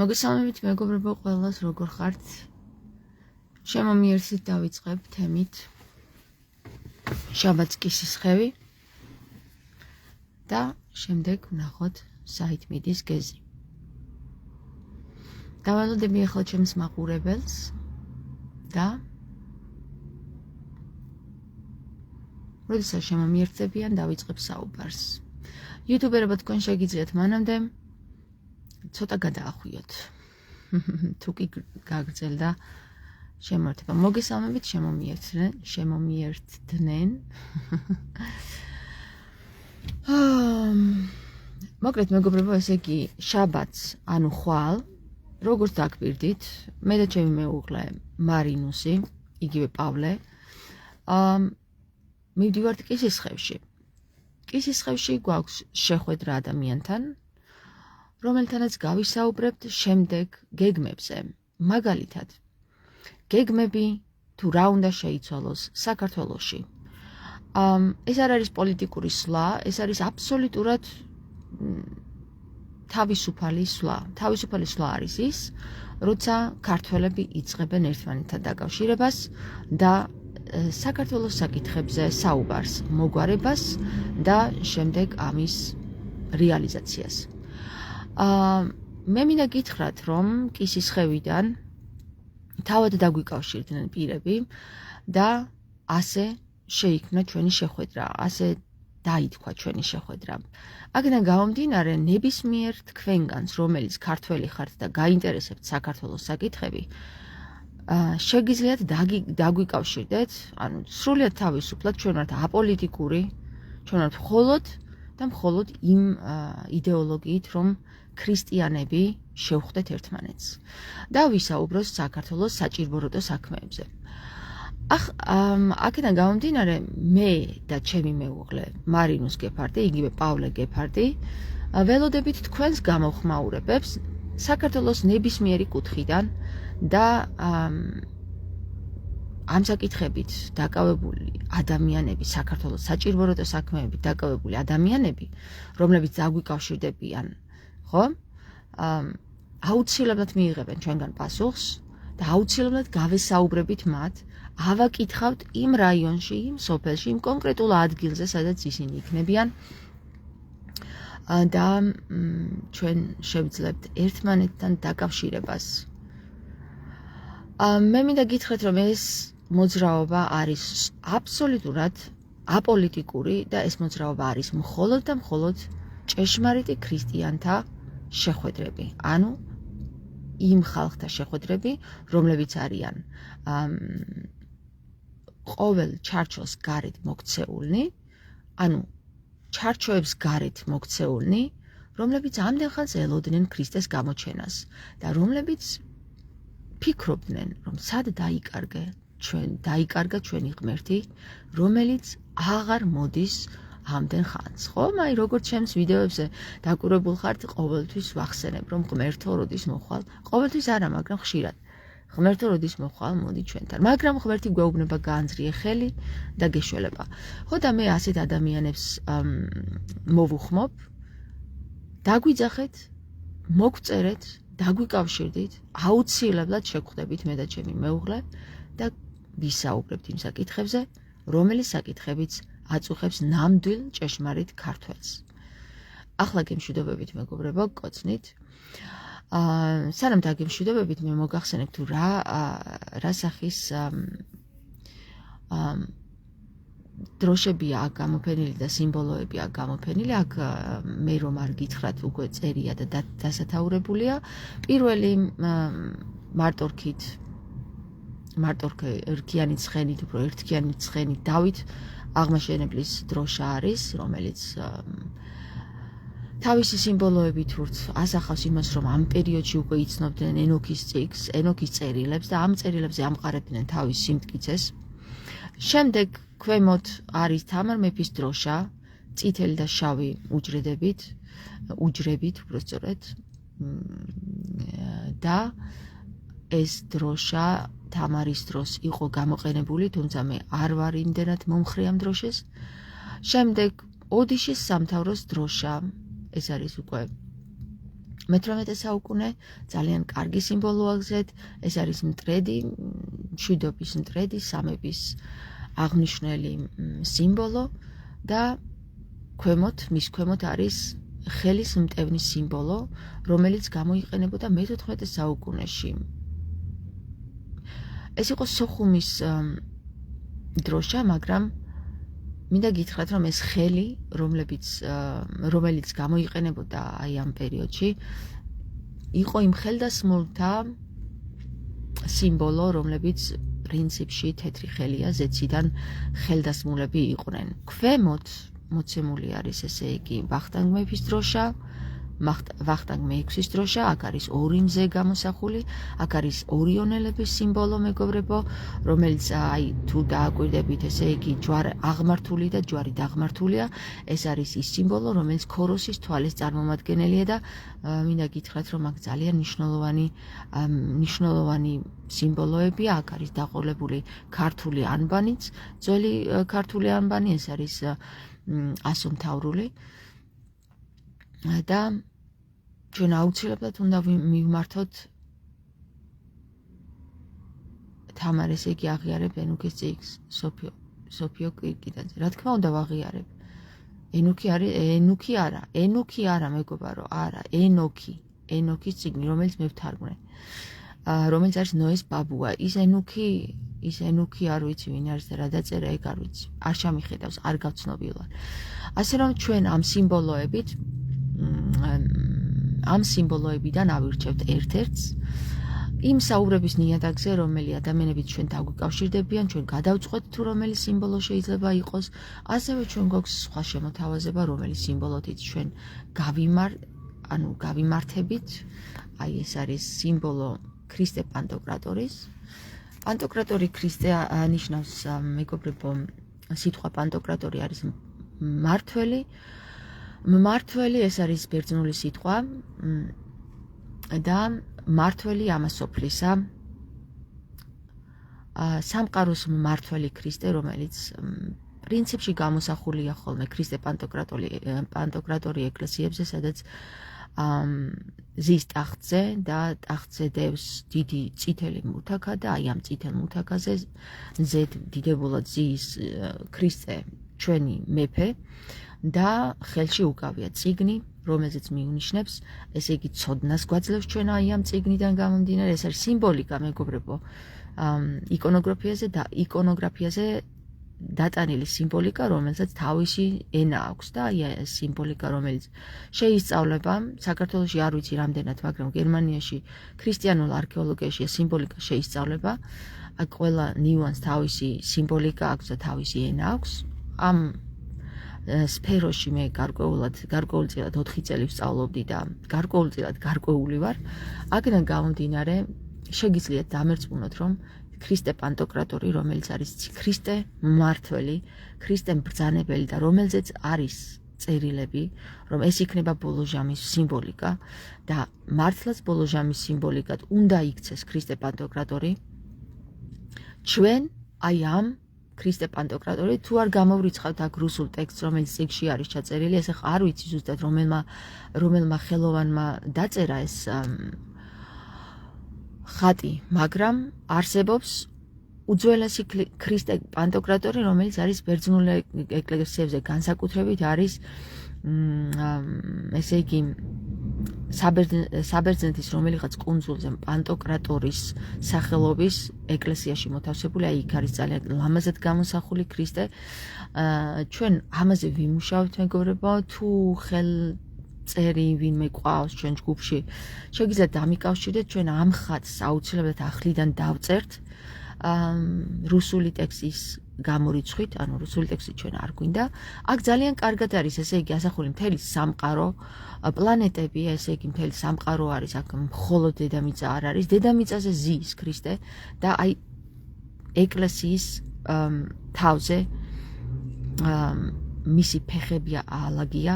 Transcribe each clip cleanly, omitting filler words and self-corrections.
მოგესალმებით მეგობრებო ყველას, როგორ ხართ? შემომიერთდით დავიწყებ თემით შაბათს კისისხევი და შემდეგ ვნახოთ საიტმიდის გეზი. დავალოდები ახლა ჩემს მაყურებელს და როდესაც შემომიერთდებიან დავიწყებ საუბარს. იუთუბერებად თქვენ შეგიძლიათ მანამდე ცოტა გადაახვიოთ. თუ კი გაგრძელდა შემოერთება. მოგესალმებით შემომიერთდნენ. მოკლედ მეგობრებო, ესე იგი შაბათს, ანუ ხვალ, როგორც დაგპირდით, მე და ჩემი მეუღლე მარინუსი, იგივე პავლე, მივდივართ კისისხევში. კისისხევში გვაქვს შეხვედრა ადამიანთან, რომელთანაც გავისაუბრებთ შემდეგ გეგმებზე. მაგალითად, გეგმები თუ რა უნდა შეიცვალოს საქართველოში. ეს არ არის პოლიტიკური სვლა, ეს არის აბსოლუტურად თავისუფალი სვლა. თავისუფალი სვლა არის ის, როცა ქართველები იწყებენ ერთმანეთთან დაკავშირებას და საქართველოს საკითხებზე საუბარს, მოგვარებას და შემდეგ ამის რეალიზაციას. მე მინდა გითხრათ, რომ კისისხევიდან თავად დაგვიკავშირდნენ პირები და ასე შეიქმნა ჩვენი შეხვედრა, ასე დაითქვა ჩვენი შეხვედრა. აქედან გამომდინარე, ნებისმიერ თქვენგანს, რომელიც ქართველი ხართ და გაინტერესებთ საქართველოს საკითხები, შეგიძლიათ დაგვიკავშირდეთ, ანუ სრულიად თავისუფლად, ჩვენ ვართ აპოლიტიკური, ჩვენ ვართ მხოლოდ იმ იდეოლოგიით, რომ ქრისტიანები შევხვდეთ ერთმანეთს და ვისაუბროთ საქართველოს საჭირბოროტო საქმეებზე. აქედან გამომდინარე, მე და ჩემი მეუღლე მარინუს გეფარდი, იგივე პავლე გეფარდი, ველოდებით თქვენს გამოხმაურებებს საქართველოს ნებისმიერი კუთხიდან და ამ საკითხებით დაკავებული ადამიანები, საქართველოს საჭირბოროტო საქმეებით დაკავებული ადამიანები, რომლებიც დაგვიკავშირდებიან, ხო? აუცილებლად მიიღებენ ჩვენგან პასუხს და აუცილებლად გავესაუბრებით მათ, ავაკითხავთ იმ რაიონში, იმ სოფელში, იმ კონკრეტულ ადგილზე, სადაც ისინი იქნებიან და ჩვენ შევძლებთ ერთმანეთთან დაკავშირებას. მე მინდა გითხრათ, რომ ეს მოძრაობა არის აბსოლუტურად აპოლიტიკური და ეს მოძრაობა არის მხოლოდ და მხოლოდ ჭეშმარიტი ქრისტიანთა შეხვედრები, ანუ იმ ხალხთა შეხვედრები, რომლებიც არიან ყოველ ჩარჩოს გარეთ მოქცეულნი, ანუ ჩარჩოებს გარეთ მოქცეულნი, რომლებიც ამდენ ხანს ელოდნენ ქრისტეს გამოჩენას და რომლებიც ფიქრობდნენ, რომ სად დაიკარგა ჩვენი ღმერთი, რომელიც აღარ მოდის ამდენ ხანს, ხო? აი, როგორც ჩემს ვიდეოებზე დაკვირვებულ ხართ, ყოველთვის ვახსენებ, რომ ღმერთო როდის მოხვალ, ყოველთვის არა, მაგრამ ხშირად. ღმერთო როდის მოხვალ, მოდი ჩვენთან. მაგრამ ღმერთი გვეუბნება გაანძრიე ხელი და გეშველება. ხო და მე ასეთ ადამიანებს მოვუხმობ, დაგვიძახეთ, მოგწერეთ, დაგვიკავშირდით, აუცილებლად შეგხვდებით მე და ჩემი მეუღლე და ვისაუბრებთ იმ საკითხებზე, რომელიც საკითხებიც აწუხებს ნამდვილ ჭეშმარიტ ქართველს. ახლა გემშვიდობებით მეგობრებო, გკოცნით. სანამ დაგემშვიდობებით, მე მოგახსენებ თუ რა სახის დროშებია აქ გამოფენილი და სიმბოლოები აქ გამოფენილი. აქ მე რომ არ გითხრათ, უკვე წერია და დასათაურებულია. პირველი მარტორქიანი ცხენით, უფრო ერთქიანი ცხენით დავით აღმაშენებლის დროშა არის, რომელიც თავისი სიმბოლოებით ასახავს იმას, რომ ამ პერიოდში უკვე იცნობდნენ ენოქის წიგნს, ენოქის წერილებს და ამ წერილებზე ამყარებდნენ თავის სიმტკიცეს. შემდეგ ქვემოთ არის თამარ მეფის დროშა, წითელი და შავი უჯრებით, უბრალოდ და ეს დროშა თამარის დროს იყო გამოყენებული, თუმცა მე არ ვარ იმდენად მომხრე ამ დროშას. შემდეგ ოდიშის სამთავროს დროშა, ეს არის უკვე მე-18 საუკუნე ძალიან კარგი სიმბოლო აგზეთ, ეს არის მტრედი, მშვიდობის მტრედი, სამების აღნიშნული სიმბოლო და მის ქვემოთ არის ხელის მტევნის სიმბოლო, რომელიც გამოიყენებოდა მე-14 საუკუნეში. ეს იყო სოხუმის დროშა, მაგრამ მინდა გითხრათ, რომ ეს ხელი, რომელიც გამოიყენებოდა აი ამ პერიოდში, იყო იმ ხელდასმულთა სიმბოლო, რომლებიც პრინციპში თეთრი ხელია, ზეციდან ხელდასმულები იყვნენ. ქვემოთ მოცემული არის, ესე იგი, ვახტანგ მეფის დროშა, ვახტანგ მე-6-ის დროშა, აქ არის ორი მზე გამოსახული, აქ არის ორიონელების სიმბოლო, მეგობრებო, რომელიც აი თუ დააკვირდებით, ესე იგი, ჯვარი აღმართული და ჯვარი დაღმართულია, ეს არის ის სიმბოლო, რომელიც ქოროსის თვალის წარმომადგენელია და მინდა გითხრათ, რომ აქ ძალიან მნიშვნელოვანი სიმბოლოებია, აქ არის დაყოლებული ქართული ანბანიც, ძველი ქართული ანბანი, ეს არის ასომთავრული და ჩვენ აუცილებლად უნდა მივმართოთ თამარ, ესე იგი, აღიარებ ენუქის წიგნს, სოფიო კირკიდაძე. რა თქმა უნდა ვაღიარებ. ენუქი არა, მეგობარო, არა, ენოქის წიგნი, რომელიც მე ვთარგმნე. რომელიც არის ნოეს ბაბუა. ის ენუქი არ ვიცი ვინ არის და რა დაწერა, ეგ არ ვიცი. არ ჩამიხედავს, არ გავცნობილვარ. ასე რომ ჩვენ ამ სიმბოლოებიდან ავირჩევთ ერთ-ერთს იმ საუბრების ნიადაგზე, რომელი ადამიანებით ჩვენ დაგვიკავშირდებიან, ჩვენ გადავწყვეტთ თუ რომელი სიმბოლო შეიძლება იყოს, ასევე ჩვენ გვაქვს სხვა შემოთავაზება, რომელი სიმბოლოთიც ჩვენ გავიმართებით. აი ეს არის სიმბოლო ქრისტე პანტოკრატორის. პანტოკრატორი ქრისტე ნიშნავს, მეგობრებო, სიტყვა პანტოკრატორი არის მმართველი, ეს არის ბერძნული სიტყვა და მმართველი ამასოფლისა, სამყაროს მმართველი ქრისტე, რომელიც პრინციპში გამოსახულია ხოლმე ქრისტე პანტოკრატორი ეკლესიებზე, სადაც ზის ტახტზე და ტახტზე დევს დიდი წითელი მუთაქა და აი ამ წითელ მუთაქაზე დიდებულად ზის ქრისტე, ჩვენი მეფე და ხელში უკავია წიგნი, რომელზეც მიუნიშნებს, ესე იგი, ცოდნას გვაძლევს ჩვენ აი ამ წიგნიდან გამომდინარე. ეს არის სიმბოლიკა, მეგობრებო, იკონოგრაფიაზე დატანილი სიმბოლიკა, რომელსაც თავისი ენა აქვს და აი ეს სიმბოლიკა, რომელიც შეისწავლება, საქართველოში არ ვიცი რამდენად, მაგრამ გერმანიაში ქრისტიანულ არქეოლოგიაში ეს სიმბოლიკა შეისწავლება, აქ ყველა ნიუანს თავისი სიმბოლიკა აქვს და თავისი ენა აქვს. ამ სფეროში მე გარკვეულწილად 4 წელი ვსწავლობდი და გარკვეულწილად გარკვეული ვარ. აქედან გამომდინარე, შეგიძლიათ დამერწმუნოთ, რომ ქრისტე პანტოკრატორი, რომელიც არის ქრისტე მმართველი, ქრისტე მბრძანებელი და რომელზეც არის წერილები, რომ ეს იქნება ბოლოჟამის სიმბოლიკა და მართლაც ბოლოჟამის სიმბოლიკად უნდა იქცეს ქრისტე პანტოკრატორი. ჩვენ აი ამ ქრისტე პანტოკრატორი თუ არ გამოვრიცხავთ აქ რუსულ ტექსტს, რომელიც წიგნში არის ჩაწერილი, ეს ახლა არ ვიცი ზუსტად რომელმა ხელოვანმა დაწერა ეს ხატი, მაგრამ არსებობს უძველესი ქრისტე პანტოკრატორი, რომელიც არის ბერძნულ ეკლესიებზე განსაკუთრებით არის ესე იგი საბერძნეთის რომელიღაც კუნძულზე პანტოკრატორის სახელობის ეკლესიაში მოთავსებული, აი იქ არის ძალიან ლამაზად გამოსახული ქრისტე. ჩვენ ამაზე ვიმუშავებთ, მეგობრებო, თუ წერი ვინმე ყავს ჩვენ ჯგუფში, შეგიძლიათ დამიკავშირდეთ, ჩვენ ამ ხატს აუცილებლად ახლიდან დავწერთ რუსული ტექსტის გამორიცხვით, ანუ რუსული ტექსტი ჩვენ არ გვინდა. აქ ძალიან კარგად არის, ესე იგი, ასახული მთელი სამყარო, პლანეტები, ესე იგი, მთელი სამყარო არის, აქ მხოლოდ დედამიწა არ არის. დედამიწაზე ზის ქრისტე და აი ეკლესიის თავზე მისი ფეხები აალაგია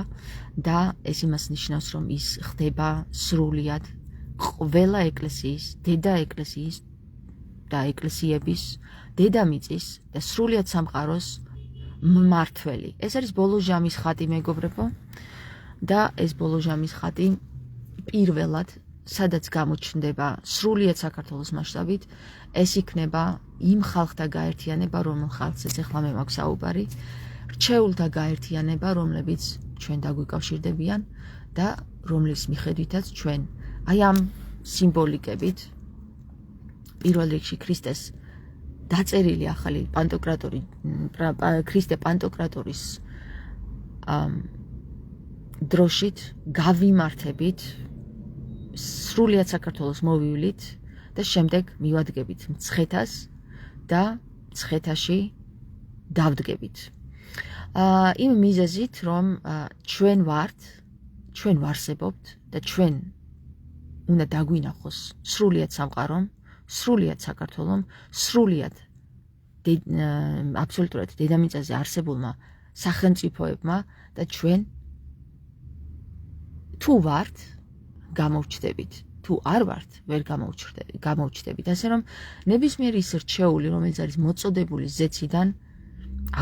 და ეს იმას ნიშნავს, რომ ის ხდება სრულიად ყველა ეკლესიის, დედა ეკლესიის და ეკლესიების, დედამიწის და სრულიად სამყაროს მმართველი. ეს არის ბოლოჟამის ხატი, მეგობრებო, და ეს ბოლოჟამის ხატი პირველად, სადაც გამოჩნდება სრულიად საქართველოს მასშტაბით, ეს იქნება იმ ხალხთა გაერთიანება, რომელ ხალხზეც ახლა მე მაქვს საუბარი, რჩეულთა გაერთიანება, რომლებიც ჩვენ დაგვიკავშირდებიან და რომლის მიხედვითაც ჩვენ აი ამ სიმბოლიკებით პირველ რიგში ქრისტეს დაწერილი ახალი ქრისტე პანტოკრატორის დროშით გავიმართებით სრულიად საქართველოს მოვივლით და შემდეგ მივადგებით მცხეთას და მცხეთაში დავდგებით. იმ მიზეზით, რომ ჩვენ ვარსებობთ და ჩვენ უნდა დაგვინახოს სრულიად სამყარომ, სრულიად საქართველომ, სრულიად აბსოლუტურად დედამიწაზე არსებულმა სახელმწიფოებმა და ჩვენ თუ ვართ, გამოვჩდებით, თუ არ ვართ, ვერ გამოვჩდებით. ასე რომ ნებისმიერი ის რჩეული, რომელიც არის მოწოდებული ზეციდან,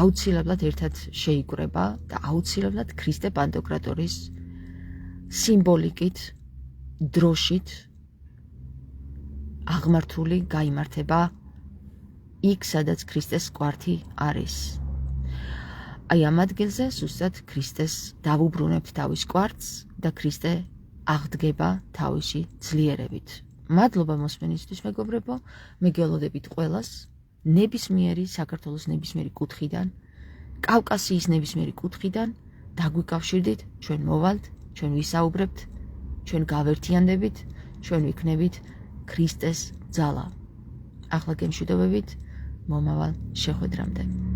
აუცილებლად ერთად შეიკრება და აუცილებლად ქრისტე პანტოკრატორის სიმბოლიკით, დროშით აღმართული გაიმართება იქ, სადაც ქრისტეს კვართი არის. აი ამ ადგილზე სუსტად ქრისტეს დავუბრუნებთ თავის კვართს და ქრისტე აღდგება თავისი ძლიერებით. მადლობა მოსმენისთვის, მეგობრებო, მე გელოდებით ყველას ნებისმიერი საქართველოს ნებისმიერი კუთხიდან, კავკასიის ნებისმიერი კუთხიდან დაგვიკავშირდით, ჩვენ მოვალთ, ჩვენ ვისაუბრებთ, ჩვენ გავერთიანდებით, ჩვენ ვიქნებით ქრისტეს ძალა. ახლა გემშვიდობებით, მომავალ შეხვედრამდე.